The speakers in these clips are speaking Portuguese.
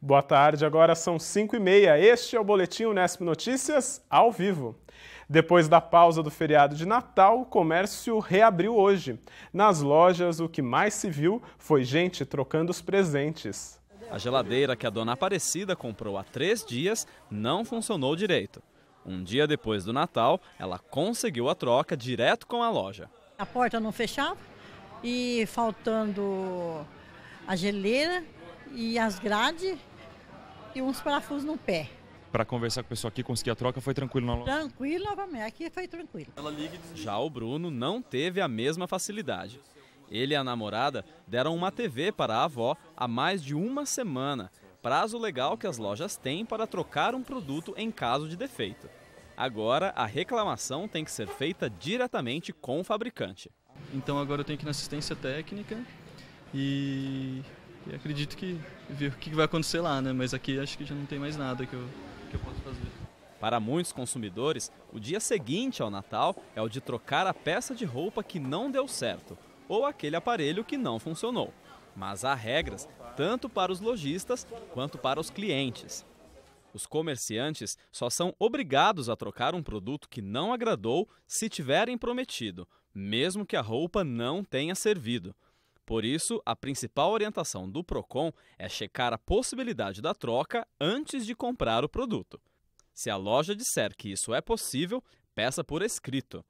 Boa tarde, agora são 5h30. Este é o Boletim Unesp Notícias ao vivo. Depois da pausa do feriado de Natal, o comércio reabriu hoje. Nas lojas, o que mais se viu foi gente trocando os presentes. A geladeira que a dona Aparecida comprou há 3 dias não funcionou direito. Um dia depois do Natal, ela conseguiu a troca direto com a loja. A porta não fechava e faltando a geleira e as grades e uns parafusos no pé. Para conversar com o pessoal aqui, conseguir a troca, foi tranquilo na loja? Tranquilo, novamente. Aqui foi tranquilo. Já o Bruno não teve a mesma facilidade. Ele e a namorada deram uma TV para a avó há mais de uma semana, prazo legal que as lojas têm para trocar um produto em caso de defeito. Agora, a reclamação tem que ser feita diretamente com o fabricante. Então agora eu tenho que ir na assistência técnica e acredito que ver o que vai acontecer lá, né? Mas aqui acho que já não tem mais nada que eu posso fazer. Para muitos consumidores, o dia seguinte ao Natal é o de trocar a peça de roupa que não deu certo ou aquele aparelho que não funcionou. Mas há regras tanto para os lojistas quanto para os clientes. Os comerciantes só são obrigados a trocar um produto que não agradou se tiverem prometido, mesmo que a roupa não tenha servido. Por isso, a principal orientação do Procon é checar a possibilidade da troca antes de comprar o produto. Se a loja disser que isso é possível, peça por escrito.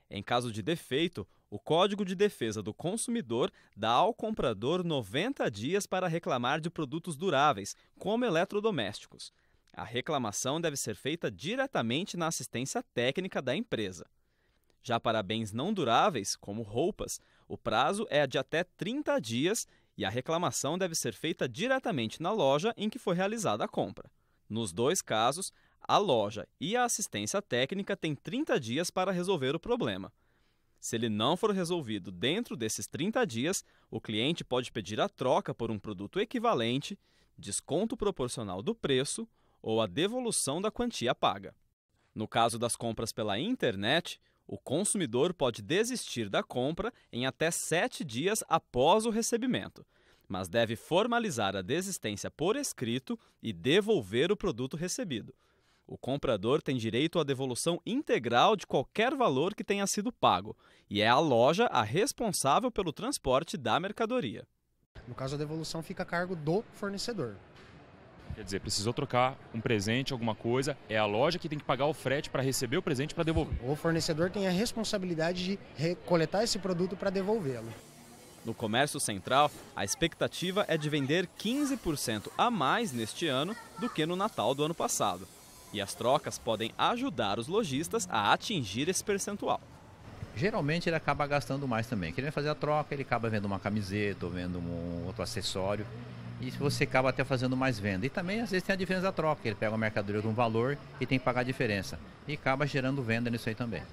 Em caso de defeito, o Código de Defesa do Consumidor dá ao comprador 90 dias para reclamar de produtos duráveis, como eletrodomésticos. A reclamação deve ser feita diretamente na assistência técnica da empresa. Já para bens não duráveis, como roupas, o prazo é de até 30 dias e a reclamação deve ser feita diretamente na loja em que foi realizada a compra. Nos dois casos, a loja e a assistência técnica têm 30 dias para resolver o problema. Se ele não for resolvido dentro desses 30 dias, o cliente pode pedir a troca por um produto equivalente, desconto proporcional do preço ou a devolução da quantia paga. No caso das compras pela internet, o consumidor pode desistir da compra em até 7 dias após o recebimento, mas deve formalizar a desistência por escrito e devolver o produto recebido. O comprador tem direito à devolução integral de qualquer valor que tenha sido pago, e é a loja a responsável pelo transporte da mercadoria. No caso, a devolução fica a cargo do fornecedor. Quer dizer, precisou trocar um presente, alguma coisa, é a loja que tem que pagar o frete para receber o presente para devolver. O fornecedor tem a responsabilidade de coletar esse produto para devolvê-lo. No comércio central, a expectativa é de vender 15% a mais neste ano do que no Natal do ano passado. E as trocas podem ajudar os lojistas a atingir esse percentual. Geralmente ele acaba gastando mais também. Querendo fazer a troca, ele acaba vendo uma camiseta ou vendo um outro acessório. E você acaba até fazendo mais venda. E também às vezes tem a diferença da troca. Ele pega uma mercadoria de um valor e tem que pagar a diferença. E acaba gerando venda nisso aí também.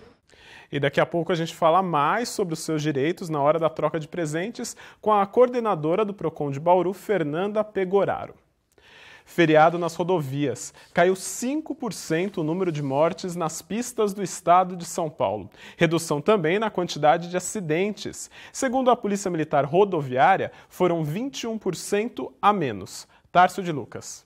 E daqui a pouco a gente fala mais sobre os seus direitos na hora da troca de presentes com a coordenadora do Procon de Bauru, Fernanda Pegoraro. Feriado nas rodovias. Caiu 5% o número de mortes nas pistas do estado de São Paulo. Redução também na quantidade de acidentes. Segundo a Polícia Militar Rodoviária, foram 21% a menos. Tárcio de Lucas.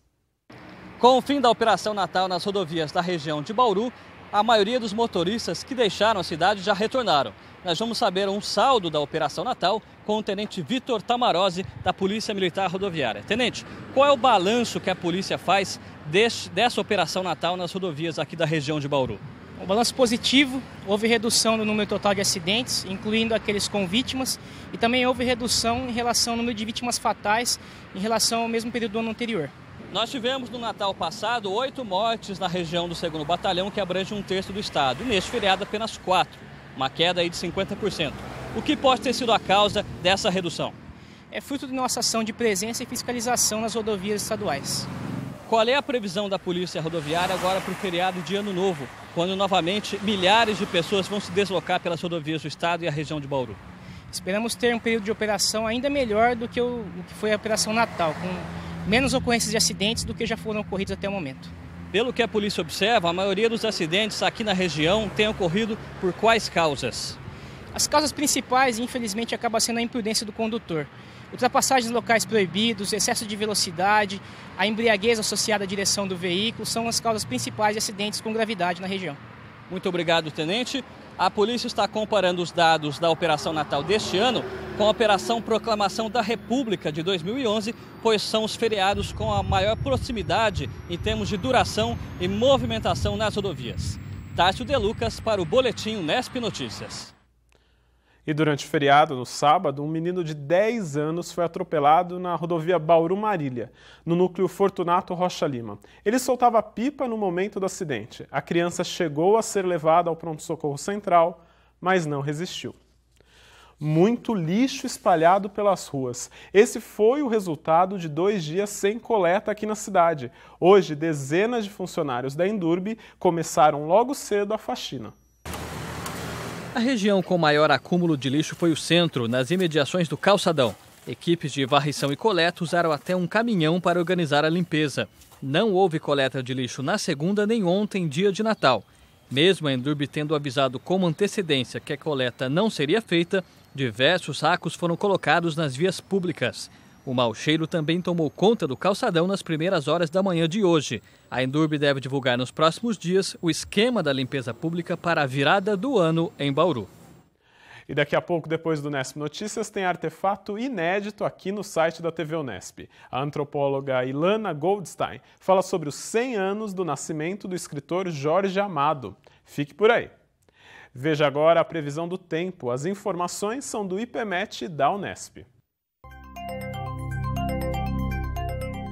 Com o fim da Operação Natal nas rodovias da região de Bauru, a maioria dos motoristas que deixaram a cidade já retornaram. Nós vamos saber um saldo da Operação Natal com o Tenente Vitor Tamarose, da Polícia Militar Rodoviária. Tenente, qual é o balanço que a polícia faz dessa Operação Natal nas rodovias aqui da região de Bauru? O balanço positivo, houve redução no número total de acidentes, incluindo aqueles com vítimas, e também houve redução em relação ao número de vítimas fatais em relação ao mesmo período do ano anterior. Nós tivemos no Natal passado 8 mortes na região do 2º Batalhão, que abrange 1/3 do estado, e neste feriado apenas 4. Uma queda aí de 50%. O que pode ter sido a causa dessa redução? É fruto de nossa ação de presença e fiscalização nas rodovias estaduais. Qual é a previsão da Polícia Rodoviária agora para o feriado de Ano Novo, quando novamente milhares de pessoas vão se deslocar pelas rodovias do estado e a região de Bauru? Esperamos ter um período de operação ainda melhor do que o que foi a Operação Natal, com menos ocorrências de acidentes do que já foram ocorridos até o momento. Pelo que a polícia observa, a maioria dos acidentes aqui na região tem ocorrido por quais causas? As causas principais, infelizmente, acabam sendo a imprudência do condutor. Ultrapassagens em locais proibidos, excesso de velocidade, a embriaguez associada à direção do veículo são as causas principais de acidentes com gravidade na região. Muito obrigado, tenente. A polícia está comparando os dados da Operação Natal deste ano com a Operação Proclamação da República de 2011, pois são os feriados com a maior proximidade em termos de duração e movimentação nas rodovias. Tássio De Lucas para o Boletim Unesp Notícias. E durante o feriado, no sábado, um menino de 10 anos foi atropelado na rodovia Bauru-Marília, no núcleo Fortunato Rocha Lima. Ele soltava pipa no momento do acidente. A criança chegou a ser levada ao pronto-socorro central, mas não resistiu. Muito lixo espalhado pelas ruas. Esse foi o resultado de 2 dias sem coleta aqui na cidade. Hoje, dezenas de funcionários da Endurbe começaram logo cedo a faxina. A região com maior acúmulo de lixo foi o centro, nas imediações do calçadão. Equipes de varrição e coleta usaram até um caminhão para organizar a limpeza. Não houve coleta de lixo na segunda nem ontem, dia de Natal. Mesmo a Endurbe tendo avisado com antecedência que a coleta não seria feita, diversos sacos foram colocados nas vias públicas. O mau cheiro também tomou conta do calçadão nas primeiras horas da manhã de hoje. A Endurbe deve divulgar nos próximos dias o esquema da limpeza pública para a virada do ano em Bauru. E daqui a pouco, depois do Unesp Notícias, tem artefato inédito aqui no site da TV Unesp. A antropóloga Ilana Goldstein fala sobre os 100 anos do nascimento do escritor Jorge Amado. Fique por aí. Veja agora a previsão do tempo. As informações são do IPMET da Unesp.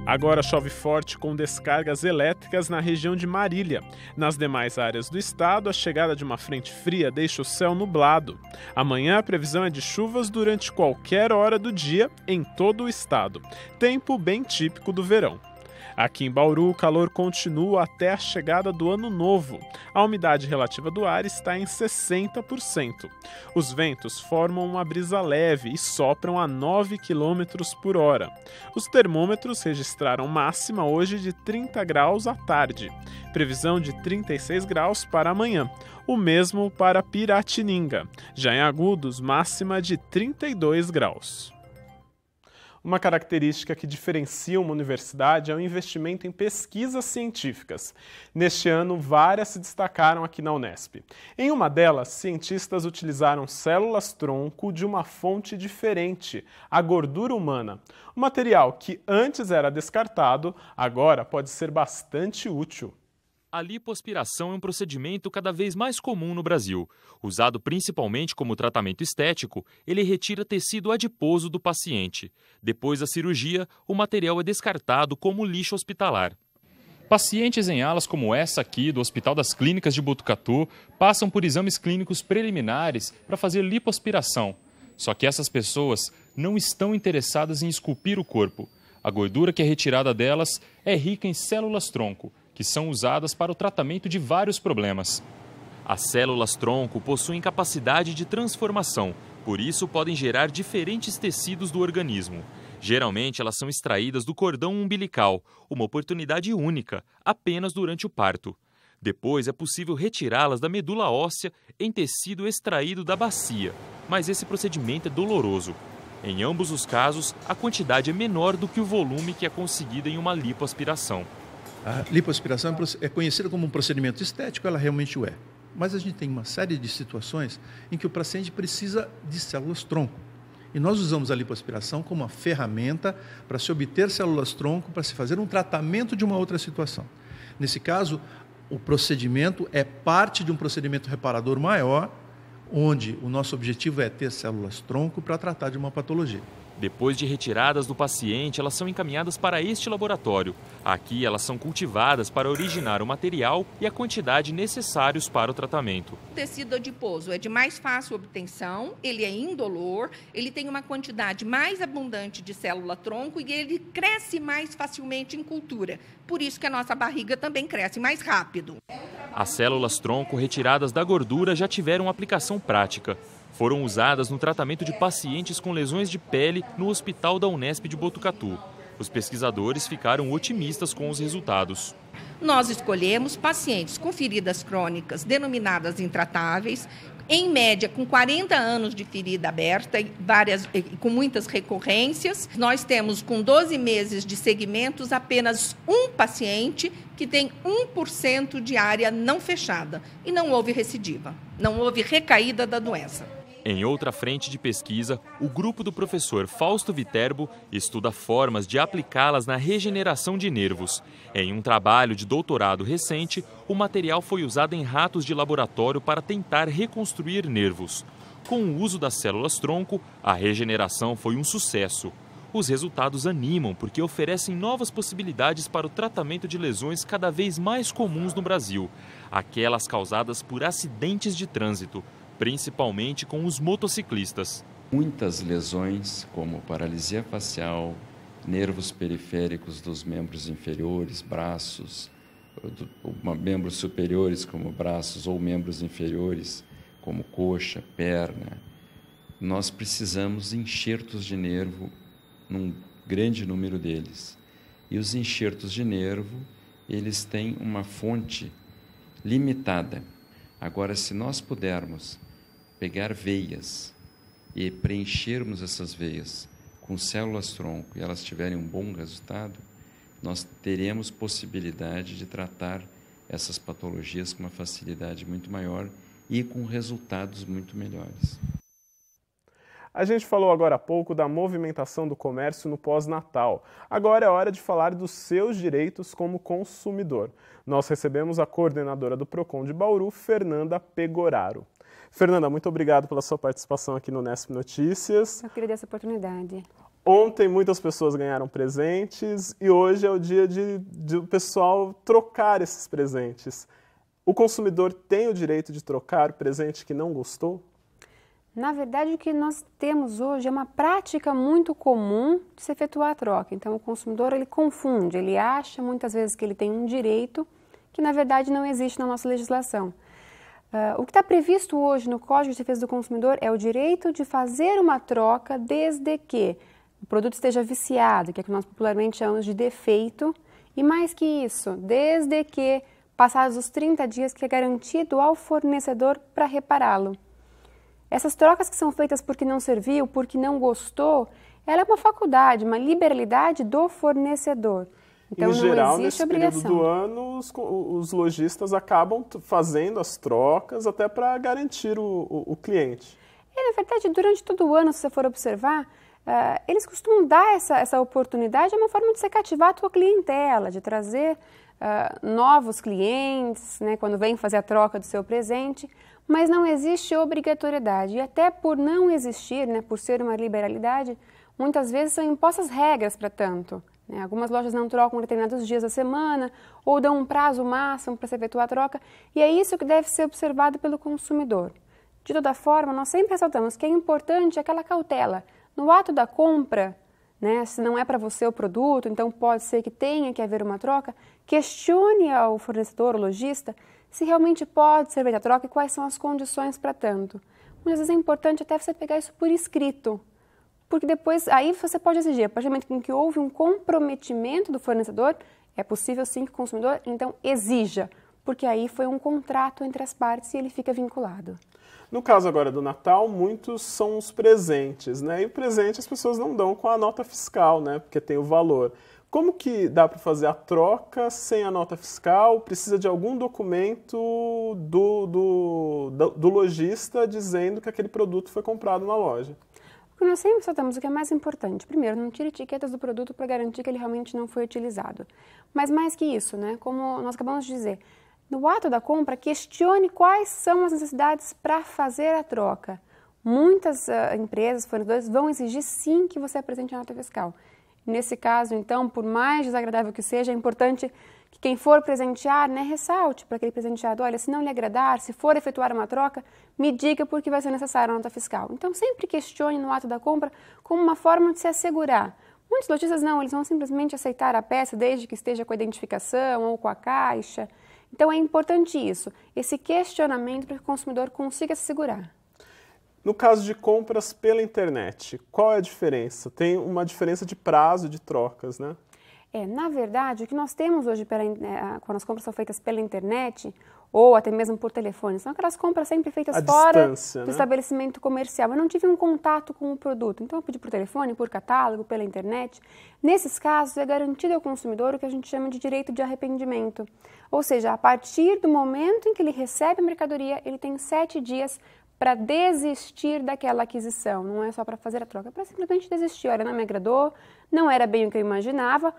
Agora chove forte com descargas elétricas na região de Marília. Nas demais áreas do estado, a chegada de uma frente fria deixa o céu nublado. Amanhã a previsão é de chuvas durante qualquer hora do dia em todo o estado. Tempo bem típico do verão. Aqui em Bauru, o calor continua até a chegada do Ano Novo. A umidade relativa do ar está em 60%. Os ventos formam uma brisa leve e sopram a 9 km por hora. Os termômetros registraram máxima hoje de 30 graus à tarde. Previsão de 36 graus para amanhã. O mesmo para Piratininga. Já em Agudos, máxima de 32 graus. Uma característica que diferencia uma universidade é o investimento em pesquisas científicas. Neste ano, várias se destacaram aqui na Unesp. Em uma delas, cientistas utilizaram células-tronco de uma fonte diferente, a gordura humana. Um material que antes era descartado, agora pode ser bastante útil. A lipoaspiração é um procedimento cada vez mais comum no Brasil. Usado principalmente como tratamento estético, ele retira tecido adiposo do paciente. Depois da cirurgia, o material é descartado como lixo hospitalar. Pacientes em alas como essa aqui, do Hospital das Clínicas de Botucatu, passam por exames clínicos preliminares para fazer lipoaspiração. Só que essas pessoas não estão interessadas em esculpir o corpo. A gordura que é retirada delas é rica em células-tronco, que são usadas para o tratamento de vários problemas. As células-tronco possuem capacidade de transformação, por isso podem gerar diferentes tecidos do organismo. Geralmente, elas são extraídas do cordão umbilical, uma oportunidade única, apenas durante o parto. Depois, é possível retirá-las da medula óssea em tecido extraído da bacia, mas esse procedimento é doloroso. Em ambos os casos, a quantidade é menor do que o volume que é conseguido em uma lipoaspiração. A lipoaspiração é conhecida como um procedimento estético, ela realmente o é. Mas a gente tem uma série de situações em que o paciente precisa de células-tronco. E nós usamos a lipoaspiração como uma ferramenta para se obter células-tronco, para se fazer um tratamento de uma outra situação. Nesse caso, o procedimento é parte de um procedimento reparador maior, onde o nosso objetivo é ter células-tronco para tratar de uma patologia. Depois de retiradas do paciente, elas são encaminhadas para este laboratório. Aqui, elas são cultivadas para originar o material e a quantidade necessários para o tratamento. O tecido adiposo é de mais fácil obtenção, ele é indolor, ele tem uma quantidade mais abundante de célula-tronco e ele cresce mais facilmente em cultura. Por isso que a nossa barriga também cresce mais rápido. As células-tronco retiradas da gordura já tiveram aplicação prática. Foram usadas no tratamento de pacientes com lesões de pele no Hospital da Unesp de Botucatu. Os pesquisadores ficaram otimistas com os resultados. Nós escolhemos pacientes com feridas crônicas denominadas intratáveis, em média, com 40 anos de ferida aberta, com muitas recorrências. Nós temos, com 12 meses de segmentos, apenas um paciente que tem 1% de área não fechada. E não houve recidiva, não houve recaída da doença. Em outra frente de pesquisa, o grupo do professor Fausto Viterbo estuda formas de aplicá-las na regeneração de nervos. Em um trabalho de doutorado recente, o material foi usado em ratos de laboratório para tentar reconstruir nervos. Com o uso das células-tronco, a regeneração foi um sucesso. Os resultados animam porque oferecem novas possibilidades para o tratamento de lesões cada vez mais comuns no Brasil, aquelas causadas por acidentes de trânsito, principalmente com os motociclistas. Muitas lesões, como paralisia facial, nervos periféricos dos membros inferiores, braços, membros superiores como braços ou membros inferiores como coxa, perna. Nós precisamos de enxertos de nervo num grande número deles. E os enxertos de nervo, eles têm uma fonte limitada. Agora, se nós pudermos pegar veias e preenchermos essas veias com células-tronco e elas tiverem um bom resultado, nós teremos possibilidade de tratar essas patologias com uma facilidade muito maior e com resultados muito melhores. A gente falou agora há pouco da movimentação do comércio no pós-natal. Agora é hora de falar dos seus direitos como consumidor. Nós recebemos a coordenadora do Procon de Bauru, Fernanda Pegoraro. Fernanda, muito obrigado pela sua participação aqui no Unesp Notícias. Eu queria essa oportunidade. Ontem muitas pessoas ganharam presentes e hoje é o dia de o pessoal trocar esses presentes. O consumidor tem o direito de trocar o presente que não gostou? Na verdade, o que nós temos hoje é uma prática muito comum de se efetuar a troca. Então, o consumidor ele confunde, ele acha muitas vezes que ele tem um direito que, na verdade, não existe na nossa legislação. O que está previsto hoje no Código de Defesa do Consumidor é o direito de fazer uma troca desde que o produto esteja viciado, que é o que nós popularmente chamamos de defeito, e mais que isso, desde que passados os 30 dias que é garantido ao fornecedor para repará-lo. Essas trocas que são feitas porque não serviu, porque não gostou, ela é uma faculdade, uma liberalidade do fornecedor. Então, em geral, não existe nesse obrigação. período do ano, os lojistas acabam fazendo as trocas até para garantir o cliente. Na verdade, durante todo o ano, se você for observar, eles costumam dar essa oportunidade, é uma forma de você cativar a tua clientela, de trazer novos clientes, né, quando vem fazer a troca do seu presente, mas não existe obrigatoriedade. E até por não existir, né, por ser uma liberalidade, muitas vezes são impostas regras para tanto. Algumas lojas não trocam determinados dias da semana ou dão um prazo máximo para se efetuar a troca, e é isso que deve ser observado pelo consumidor. De toda forma, nós sempre ressaltamos que é importante aquela cautela. No ato da compra, né, se não é para você o produto, então pode ser que tenha que haver uma troca, questione ao fornecedor, ao lojista, se realmente pode ser feita a troca e quais são as condições para tanto. Muitas vezes é importante até você pegar isso por escrito, porque depois, aí você pode exigir, a partir do momento em que houve um comprometimento do fornecedor, é possível sim que o consumidor, então, exija, porque aí foi um contrato entre as partes e ele fica vinculado. No caso agora do Natal, muitos são os presentes, né? E o presente as pessoas não dão com a nota fiscal, né? Porque tem o valor. Como que dá para fazer a troca sem a nota fiscal? Precisa de algum documento do lojista dizendo que aquele produto foi comprado na loja? O que nós sempre ressaltamos, o que é mais importante, primeiro, não tire etiquetas do produto para garantir que ele realmente não foi utilizado. Mas mais que isso, né, como nós acabamos de dizer, no ato da compra, questione quais são as necessidades para fazer a troca. Muitas empresas, fornecedores, vão exigir sim que você apresente a nota fiscal. Nesse caso, então, por mais desagradável que seja, é importante que quem for presentear, né, ressalte para aquele presenteado, olha, se não lhe agradar, se for efetuar uma troca, me diga porque vai ser necessária a nota fiscal. Então, sempre questione no ato da compra como uma forma de se assegurar. Muitos lojistas não, eles vão simplesmente aceitar a peça desde que esteja com a identificação ou com a caixa. Então, é importante isso, esse questionamento para que o consumidor consiga se segurar. No caso de compras pela internet, qual é a diferença? Tem uma diferença de prazo de trocas, né? Na verdade, o que nós temos hoje, quando as compras são feitas pela internet, ou até mesmo por telefone. São aquelas compras sempre feitas fora do estabelecimento comercial. Eu não tive um contato com o produto, então eu pedi por telefone, por catálogo, pela internet. Nesses casos, é garantido ao consumidor o que a gente chama de direito de arrependimento. Ou seja, a partir do momento em que ele recebe a mercadoria, ele tem 7 dias para desistir daquela aquisição. Não é só para fazer a troca, é para simplesmente desistir. Olha, não me agradou, não era bem o que eu imaginava,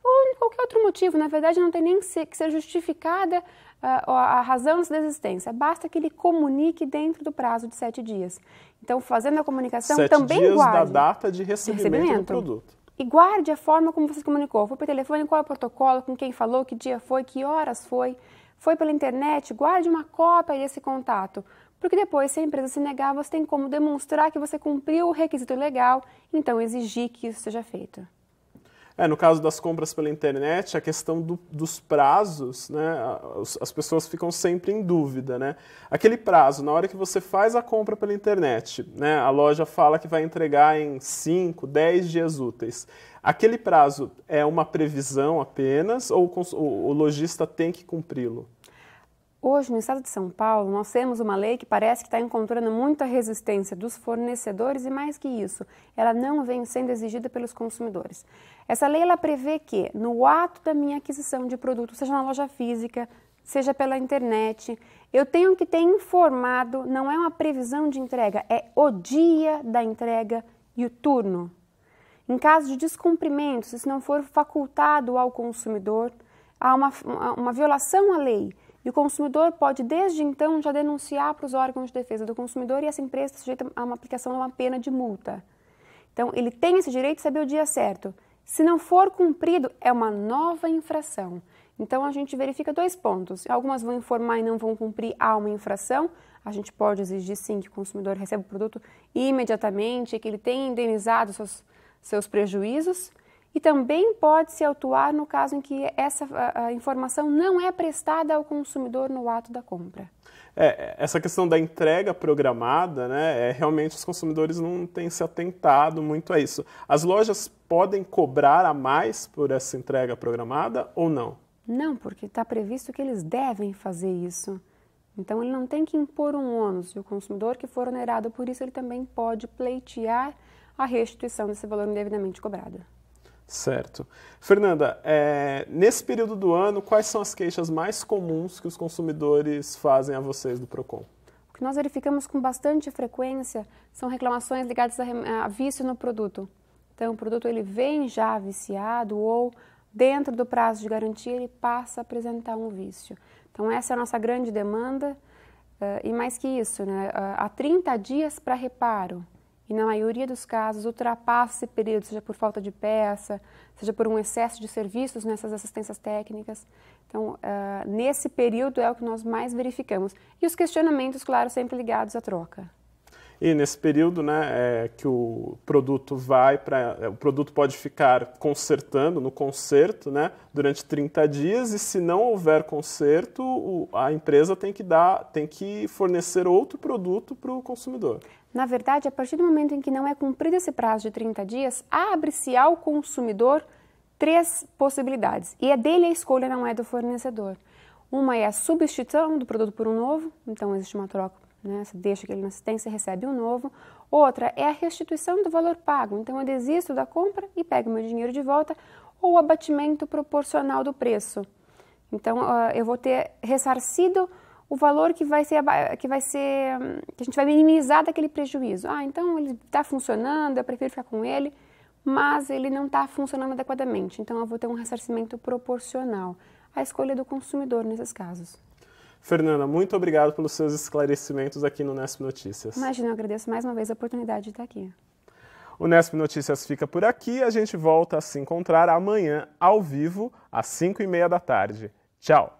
ou qualquer outro motivo. Na verdade, não tem nem que ser justificada a razão dessa desistência. Basta que ele comunique dentro do prazo de 7 dias. Então, fazendo a comunicação, também 7 dias guarde da data de recebimento do produto. E guarde a forma como você se comunicou. Foi por telefone, qual é o protocolo, com quem falou, que dia foi, que horas foi. Foi pela internet, guarde uma cópia desse contato. Porque depois, se a empresa se negar, você tem como demonstrar que você cumpriu o requisito legal, então exigir que isso seja feito. No caso das compras pela internet, a questão dos prazos, né, as pessoas ficam sempre em dúvida, né? Aquele prazo, na hora que você faz a compra pela internet, né, a loja fala que vai entregar em 5, 10 dias úteis. Aquele prazo é uma previsão apenas ou o lojista tem que cumpri-lo? Hoje, no estado de São Paulo, nós temos uma lei que parece que está encontrando muita resistência dos fornecedores e, mais que isso, ela não vem sendo exigida pelos consumidores. Essa lei ela prevê que, no ato da minha aquisição de produto, seja na loja física, seja pela internet, eu tenho que ter informado, não é uma previsão de entrega, é o dia da entrega e o turno. Em caso de descumprimento, se isso não for facultado ao consumidor, há uma violação à lei. E o consumidor pode, desde então, já denunciar para os órgãos de defesa do consumidor e essa empresa está sujeita a uma aplicação de uma pena de multa. Então, ele tem esse direito de saber o dia certo. Se não for cumprido, é uma nova infração. Então, a gente verifica 2 pontos. Algumas vão informar e não vão cumprir, há uma infração. A gente pode exigir, sim, que o consumidor receba o produto imediatamente, que ele tenha indenizado seus prejuízos. E também pode-se autuar no caso em que a informação não é prestada ao consumidor no ato da compra. Essa questão da entrega programada, né, realmente os consumidores não têm se atentado muito a isso. As lojas podem cobrar a mais por essa entrega programada ou não? Não, porque está previsto que eles devem fazer isso. Então, ele não tem que impor um ônus. E o consumidor que for onerado por isso, ele também pode pleitear a restituição desse valor indevidamente cobrado. Certo. Fernanda, nesse período do ano, quais são as queixas mais comuns que os consumidores fazem a vocês do PROCON? O que nós verificamos com bastante frequência são reclamações ligadas a vício no produto. Então, o produto ele vem já viciado ou, dentro do prazo de garantia, ele passa a apresentar um vício. Então, essa é a nossa grande demanda. E mais que isso, né? Há 30 dias para reparo. E na maioria dos casos ultrapassa esse período, seja por falta de peça, seja por um excesso de serviços nessas assistências técnicas. Então, nesse período é o que nós mais verificamos. E os questionamentos, claro, sempre ligados à troca. E nesse período, né, que o produto o produto pode ficar consertando, no conserto, né, durante 30 dias, e se não houver conserto, a empresa tem que fornecer outro produto para o consumidor. Na verdade, a partir do momento em que não é cumprido esse prazo de 30 dias, abre-se ao consumidor 3 possibilidades. E é dele a escolha, não é do fornecedor. Uma é a substituição do produto por um novo, então existe uma troca, né? Você deixa aquele na assistência e recebe um novo. Outra é a restituição do valor pago, então eu desisto da compra e pego meu dinheiro de volta, ou o abatimento proporcional do preço. Então, eu vou ter ressarcido o valor que a gente vai minimizar daquele prejuízo. Então ele está funcionando, eu prefiro ficar com ele, mas ele não está funcionando adequadamente. Então eu vou ter um ressarcimento proporcional. A escolha do consumidor nesses casos. Fernanda, muito obrigado pelos seus esclarecimentos aqui no Nesp Notícias. Imagina, eu agradeço mais uma vez a oportunidade de estar aqui. O Nesp Notícias fica por aqui. A gente volta a se encontrar amanhã, ao vivo, às 5h30 da tarde. Tchau!